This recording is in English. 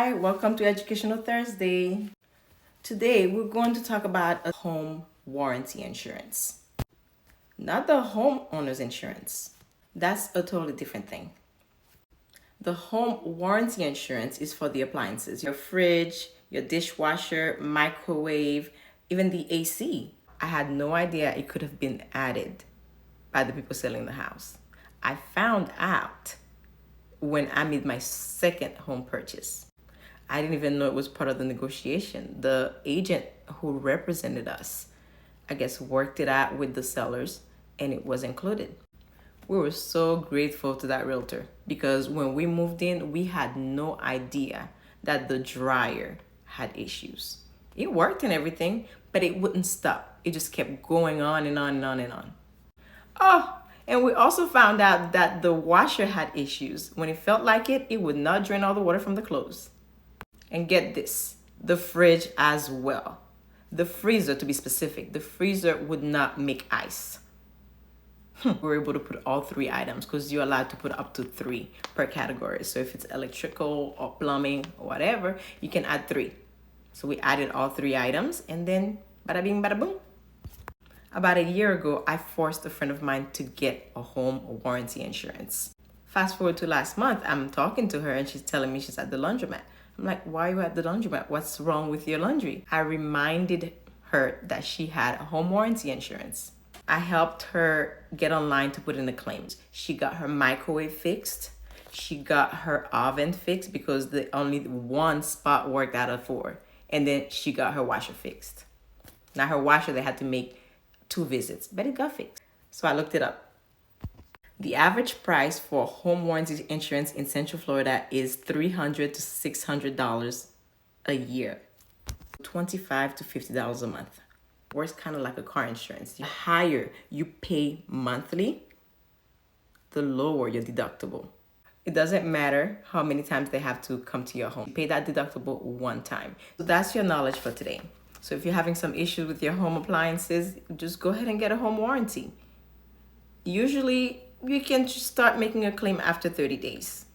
Hi, welcome to Educational Thursday. Today we're going to talk about a home warranty insurance. Not the homeowner's insurance. That's a totally different thing. The home warranty insurance is for the appliances, your fridge, your dishwasher, microwave, even the AC. I had no idea it could have been added by the people selling the house. I found out when I made my second home purchase. I didn't even know it was part of the negotiation. The agent who represented us, I guess, worked it out with the sellers and it was included. We were so grateful to that realtor because when we moved in, we had no idea that the dryer had issues. It worked and everything, but it wouldn't stop. It just kept going on and on and on and on. Oh, and we also found out that the washer had issues. When it felt like it would not drain all the water from the clothes. And get this, the fridge as well. The freezer, to be specific, the freezer would not make ice. We were able to put all three items because you're allowed to put up to 3 per category. So if it's electrical or plumbing or whatever, you can add 3. So we added all 3 items and then bada bing, bada boom. About a year ago, I forced a friend of mine to get a home warranty insurance. Fast forward to last month, I'm talking to her and she's telling me she's at the laundromat. I'm like, why are you at the laundromat? What's wrong with your laundry? I reminded her that she had a home warranty insurance. I helped her get online to put in the claims. She got her microwave fixed. She got her oven fixed because the only one spot worked out of 4. And then she got her washer fixed. Now her washer, they had to make 2 visits, but it got fixed. So I looked it up. The average price for home warranty insurance in Central Florida is $300 to $600 a year, $25 to $50 a month. Works kind of like a car insurance. The higher you pay monthly, the lower your deductible. It doesn't matter how many times they have to come to your home. Pay that deductible one time. So that's your knowledge for today. So if you're having some issues with your home appliances, just go ahead and get a home warranty. Usually, you can just start making a claim after 30 days.